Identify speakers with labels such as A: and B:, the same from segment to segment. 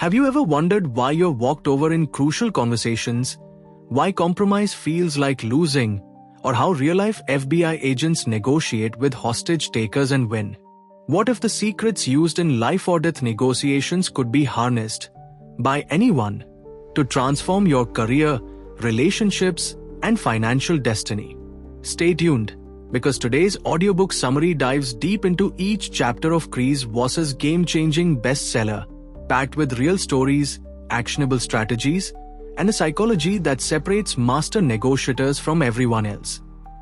A: Have you ever wondered why you're walked over in crucial conversations, why compromise feels like losing, or how real-life FBI agents negotiate with hostage takers and win? What if the secrets used in life-or-death negotiations could be harnessed by anyone to transform your career, relationships, and financial destiny? Stay tuned, because today's audiobook summary dives deep into each chapter of Chris Voss's game-changing bestseller, packed with real stories, actionable strategies, and a psychology that separates master negotiators from everyone else.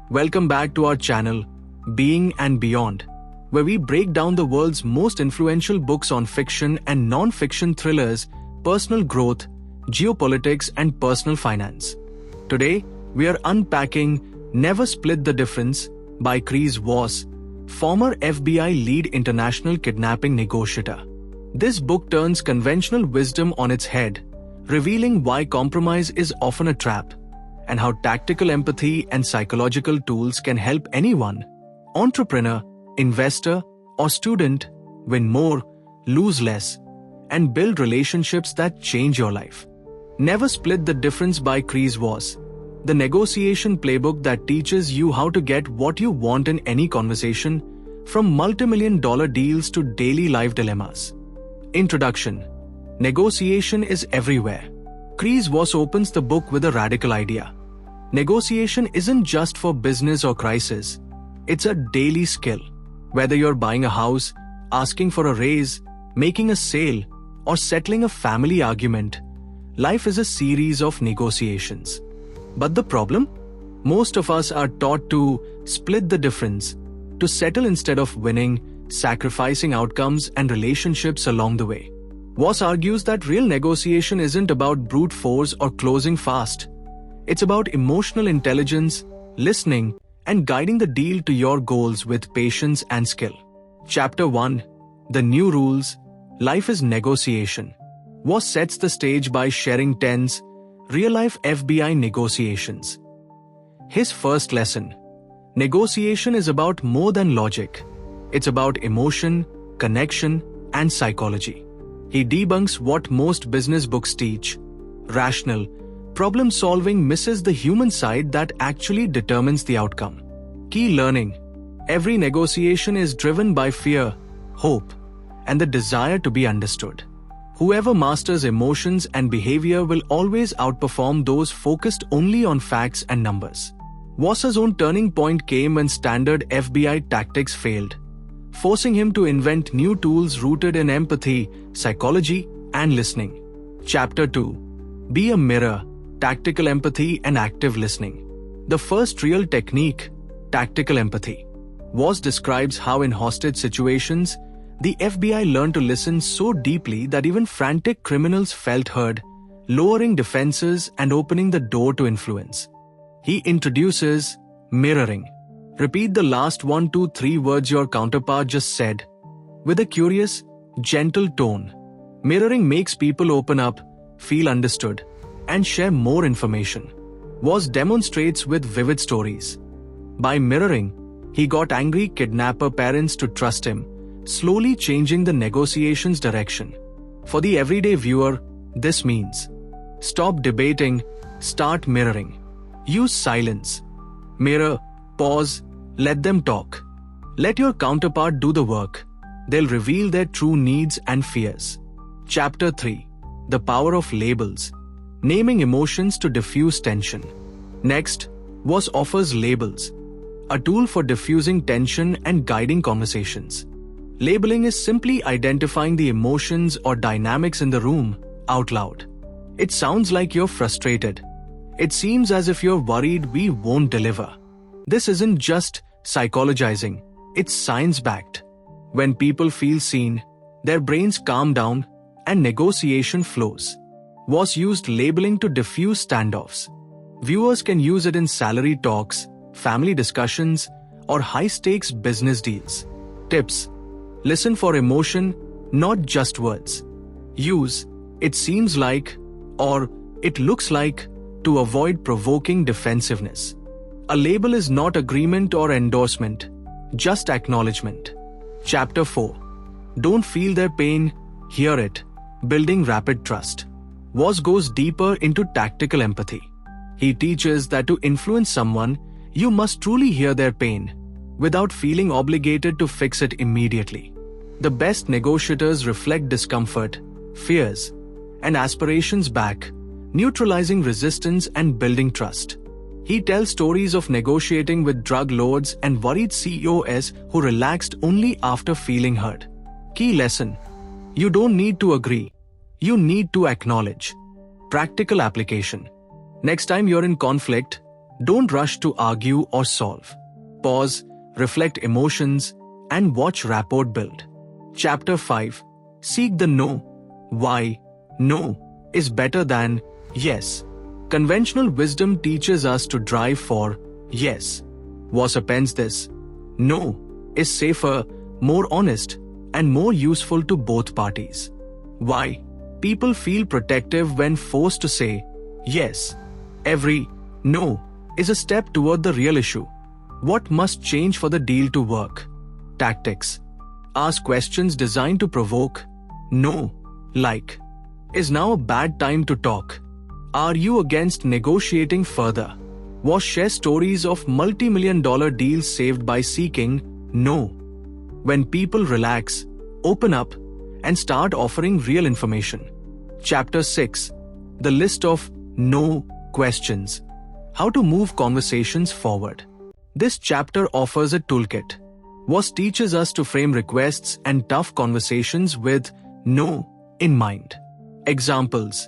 A: Welcome back to our channel, Being and Beyond, where we break down the world's most influential books on fiction and non-fiction thrillers, personal growth, geopolitics, and personal finance. Today, we are unpacking Never Split the Difference by Chris Voss, former FBI lead international kidnapping negotiator. This book turns conventional wisdom on its head, revealing why compromise is often a trap, and how tactical empathy and psychological tools can help anyone, entrepreneur, investor, or student, win more, lose less, and build relationships that change your life. Never Split the Difference by Chris Voss, the negotiation playbook that teaches you how to get what you want in any conversation, from multi-million-dollar deals to daily life dilemmas. Introduction. Negotiation is everywhere. Chris Voss opens the book with a radical idea. Negotiation isn't just for business or crisis. It's a daily skill. Whether you're buying a house, asking for a raise, making a sale, or settling a family argument, life is a series of negotiations. But the problem? Most of us are taught to split the difference, to settle instead of winning, sacrificing outcomes and relationships along the way. Voss argues that real negotiation isn't about brute force or closing fast. It's about emotional intelligence, listening, and guiding the deal to your goals with patience and skill. Chapter 1. The New Rules. Life is Negotiation. Voss sets the stage by sharing tense, real-life FBI negotiations. His first lesson. Negotiation is about more than logic. It's about emotion, connection, and psychology. He debunks what most business books teach. Rational, problem-solving misses the human side that actually determines the outcome. Key learning. Every negotiation is driven by fear, hope, and the desire to be understood. Whoever masters emotions and behavior will always outperform those focused only on facts and numbers. Voss's own turning point came when standard FBI tactics failed, forcing him to invent new tools rooted in empathy, psychology, and listening. Chapter 2. Be a Mirror, Tactical Empathy and Active Listening. The first real technique, tactical empathy. Voss describes how in hostage situations, the FBI learned to listen so deeply that even frantic criminals felt heard, lowering defenses and opening the door to influence. He introduces mirroring. Repeat the last 1, 2, 3 words your counterpart just said, with a curious, gentle tone. Mirroring makes people open up, feel understood, and share more information. Voss demonstrates with vivid stories. By mirroring, he got angry kidnapper parents to trust him, slowly changing the negotiation's direction. For the everyday viewer, this means stop debating, start mirroring. Use silence. Mirror, pause, let them talk. Let your counterpart do the work. They'll reveal their true needs and fears. Chapter 3. The Power of Labels. Naming emotions to diffuse tension. Next, Voss offers labels, a tool for diffusing tension and guiding conversations. Labeling is simply identifying the emotions or dynamics in the room out loud. It sounds like you're frustrated. It seems as if you're worried we won't deliver. This isn't just psychologizing, it's science-backed. When people feel seen, their brains calm down and negotiation flows. Voss used labeling to diffuse standoffs. Viewers can use it in salary talks, family discussions, or high-stakes business deals. Tips. Listen for emotion, not just words. Use "it seems like" or "it looks like" to avoid provoking defensiveness. A label is not agreement or endorsement, just acknowledgement. Chapter 4. Don't feel their pain, hear it. Building Rapid Trust. Voss goes deeper into tactical empathy. He teaches that to influence someone, you must truly hear their pain, without feeling obligated to fix it immediately. The best negotiators reflect discomfort, fears, and aspirations back, neutralizing resistance and building trust. He tells stories of negotiating with drug lords and worried CEOs who relaxed only after feeling heard. Key lesson: you don't need to agree, you need to acknowledge. Practical application. Next time you're in conflict, don't rush to argue or solve. Pause, reflect emotions, and watch rapport build. Chapter 5. Seek the no. Why no is better than yes. Conventional wisdom teaches us to drive for yes. Voss appends this: no is safer, more honest, and more useful to both parties. Why? People feel protective when forced to say yes. Every no is a step toward the real issue. What must change for the deal to work? Tactics. Ask questions designed to provoke. No, like, is now a bad time to talk? Are you against negotiating further? Voss shares stories of multi-million-dollar deals saved by seeking no. When people relax, open up, and start offering real information. Chapter 6. The list of no questions. How to move conversations forward. This chapter offers a toolkit. Voss teaches us to frame requests and tough conversations with no in mind. Examples.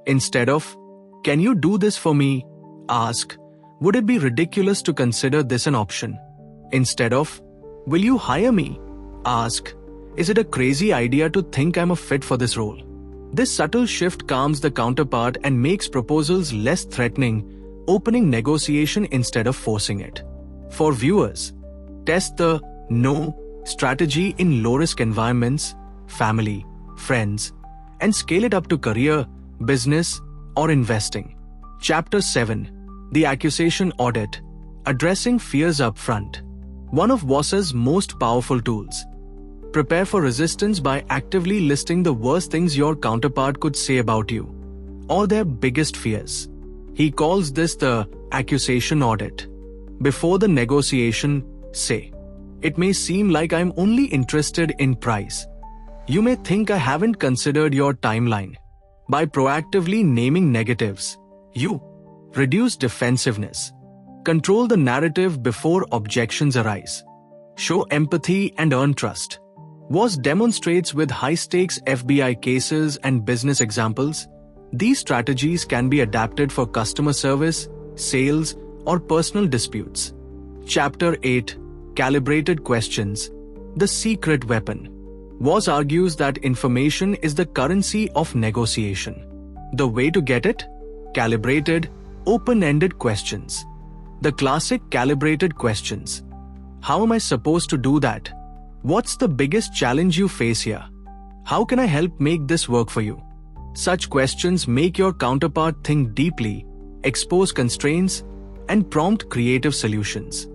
A: Instead of, "Can you do this for me?" ask, "Would it be ridiculous to consider this an option?" Instead of, "Will you hire me?" ask, "Is it a crazy idea to think I'm a fit for this role?" This subtle shift calms the counterpart and makes proposals less threatening, opening negotiation instead of forcing it. For viewers, test the no strategy in low-risk environments, family, friends, and scale it up to career, business, or investing. Chapter 7. The Accusation Audit. Addressing fears up front. One of Voss's most powerful tools. Prepare for resistance by actively listing the worst things your counterpart could say about you, or their biggest fears. He calls this the accusation audit. Before the negotiation, say, "It may seem like I'm only interested in price. You may think I haven't considered your timeline." By proactively naming negatives, you reduce defensiveness. Control the narrative before objections arise. Show empathy and earn trust. Voss demonstrates with high-stakes FBI cases and business examples. These strategies can be adapted for customer service, sales, or personal disputes. Chapter 8. Calibrated Questions. The Secret Weapon. Voss argues that information is the currency of negotiation. The way to get it? Calibrated, open-ended questions. The classic calibrated questions. How am I supposed to do that? What's the biggest challenge you face here? How can I help make this work for you? Such questions make your counterpart think deeply, expose constraints, and prompt creative solutions.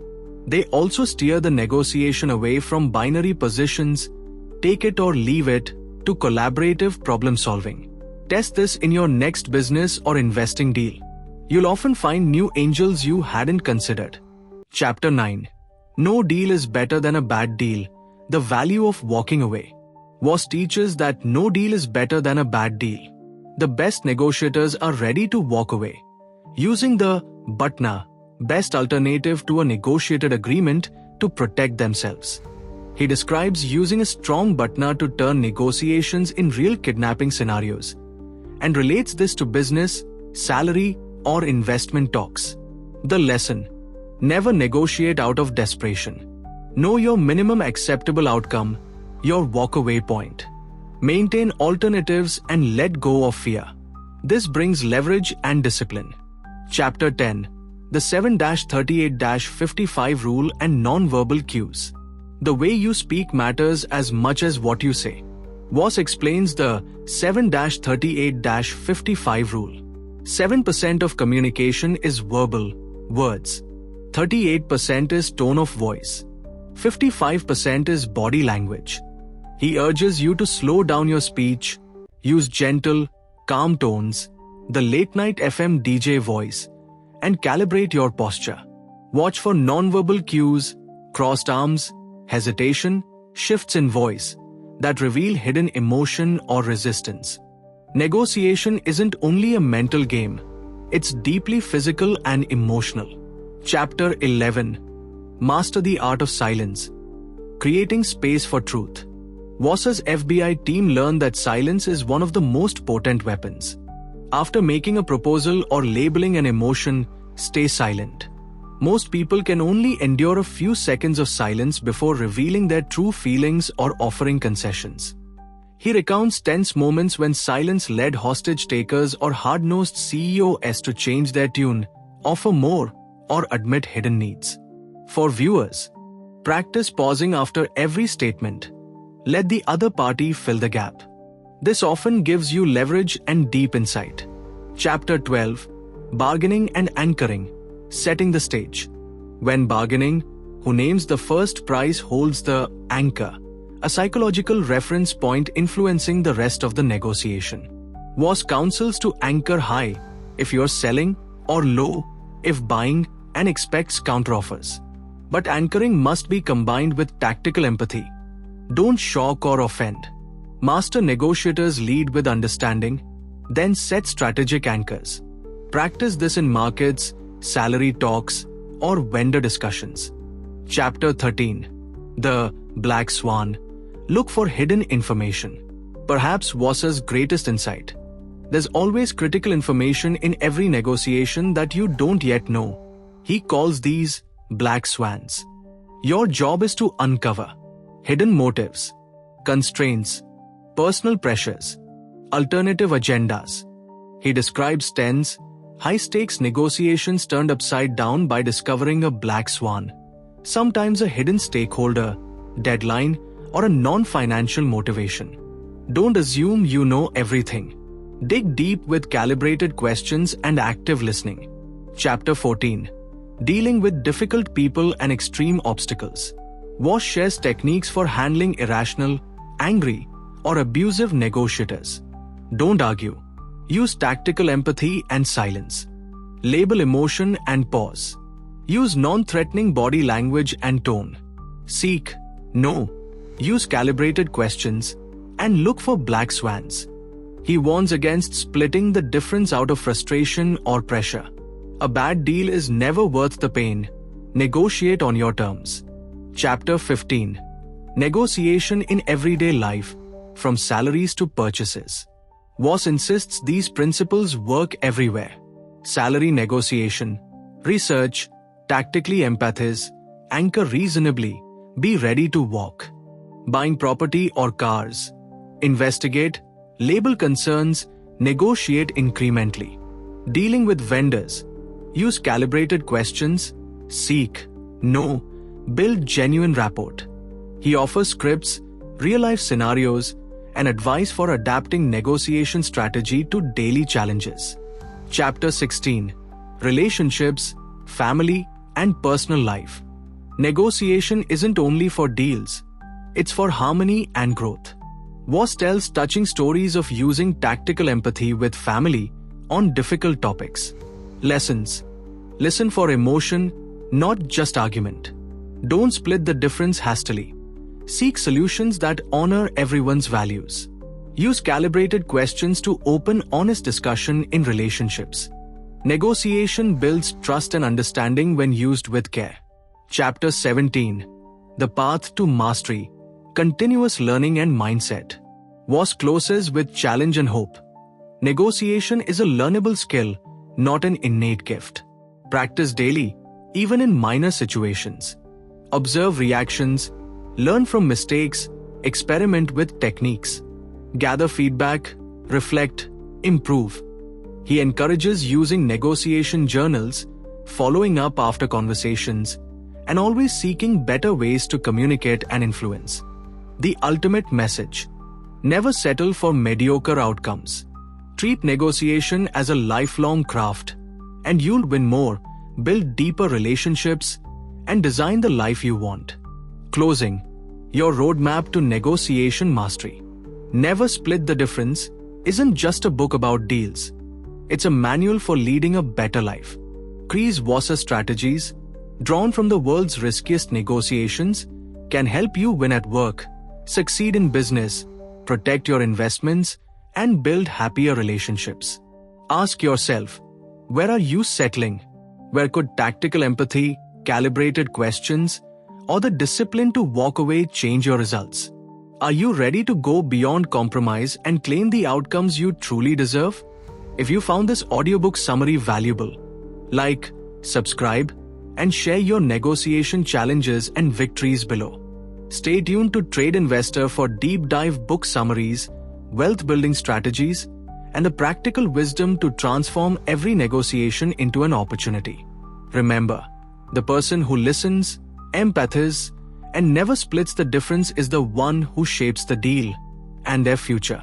A: They also steer the negotiation away from binary positions, take it or leave it, to collaborative problem solving. Test this in your next business or investing deal. You'll often find new angels you hadn't considered. Chapter 9. No deal is better than a bad deal. The value of walking away. Voss teaches that no deal is better than a bad deal. The best negotiators are ready to walk away, using the "but-na" best alternative to a negotiated agreement to protect themselves. He describes using a strong but-na to turn negotiations in real kidnapping scenarios, and relates this to business, salary, or investment talks. The lesson: never negotiate out of desperation. Know your minimum acceptable outcome, your walk-away point. Maintain alternatives and let go of fear. This brings leverage and discipline. Chapter 10. The 7-38-55 Rule and Non-Verbal Cues. The way you speak matters as much as what you say. Voss explains the 7-38-55 Rule. 7% of communication is verbal, words. 38% is tone of voice. 55% is body language. He urges you to slow down your speech, Use gentle, calm tones, the late-night FM DJ voice, and calibrate your posture. Watch for non-verbal cues, crossed arms, hesitation, shifts in voice that reveal hidden emotion or resistance. Negotiation isn't only a mental game, it's deeply physical and emotional. Chapter 11. Master the Art of Silence. Creating Space for Truth. Voss's FBI team learned that silence is one of the most potent weapons. After making a proposal or labeling an emotion, stay silent. Most people can only endure a few seconds of silence before revealing their true feelings or offering concessions. He recounts tense moments when silence led hostage takers or hard-nosed CEOs to change their tune, offer more, or admit hidden needs. For viewers, practice pausing after every statement. Let the other party fill the gap. This often gives you leverage and deep insight. Chapter 12. Bargaining and Anchoring. Setting the stage. When bargaining, who names the first price holds the anchor, a psychological reference point influencing the rest of the negotiation. Voss counsels to anchor high if you're selling, or low if buying, and expects counteroffers. But anchoring must be combined with tactical empathy. Don't shock or offend. Master negotiators lead with understanding, then set strategic anchors. Practice this in markets, salary talks, or vendor discussions. Chapter 13. The Black Swan. Look for hidden information. Perhaps Voss's greatest insight. There's always critical information in every negotiation that you don't yet know. He calls these black swans. Your job is to uncover hidden motives, constraints, personal pressures, alternative agendas. He describes tense, high-stakes negotiations turned upside down by discovering a black swan, sometimes a hidden stakeholder, deadline, or a non-financial motivation. Don't assume you know everything. Dig deep with calibrated questions and active listening. Chapter 14. Dealing with difficult people and extreme obstacles. Voss shares techniques for handling irrational, angry, or abusive negotiators. Don't argue. Use tactical empathy and silence. Label emotion and pause. Use non-threatening body language and tone. Seek, know, use calibrated questions, and look for black swans. He warns against splitting the difference out of frustration or pressure. A bad deal is never worth the pain. Negotiate on your terms. Chapter 15. Negotiation in everyday life, from salaries to purchases. Voss insists these principles work everywhere. Salary negotiation. Research, tactically empathize, anchor reasonably, be ready to walk. Buying property or cars. Investigate, label concerns, negotiate incrementally. Dealing with vendors. Use calibrated questions, seek, know, build genuine rapport. He offers scripts, real-life scenarios, and advice for adapting negotiation strategy to daily challenges. Chapter 16. Relationships, family, and personal life. Negotiation isn't only for deals, it's for harmony and growth. Voss tells touching stories of using tactical empathy with family on difficult topics. Lessons. Listen for emotion, not just argument. Don't split the difference hastily. Seek solutions that honor everyone's values. Use calibrated questions to open honest discussion in relationships. Negotiation builds trust and understanding when used with care. Chapter 17. The Path to Mastery. Continuous Learning and Mindset. Voss closes with challenge and hope. Negotiation is a learnable skill, not an innate gift. Practice daily, even in minor situations. Observe reactions, learn from mistakes, experiment with techniques. Gather feedback, reflect, improve. He encourages using negotiation journals, following up after conversations, and always seeking better ways to communicate and influence. The ultimate message. Never settle for mediocre outcomes. Treat negotiation as a lifelong craft, and you'll win more, build deeper relationships, and design the life you want. Closing. Your roadmap to negotiation mastery. Never split the difference. isn't just a book about deals. It's a manual for leading a better life. Chris Voss's strategies, drawn from the world's riskiest negotiations, can help you win at work, succeed in business, protect your investments, and build happier relationships. Ask yourself, where are you settling? Where could tactical empathy, calibrated questions, or the discipline to walk away change your results? Are you ready to go beyond compromise and claim the outcomes you truly deserve? If you found this audiobook summary valuable, like, subscribe, and share your negotiation challenges and victories below. Stay tuned to Trade Investor for deep dive book summaries, wealth building strategies, and the practical wisdom to transform every negotiation into an opportunity. Remember, the person who listens, empathizes, and never splits the difference is the one who shapes the deal and their future.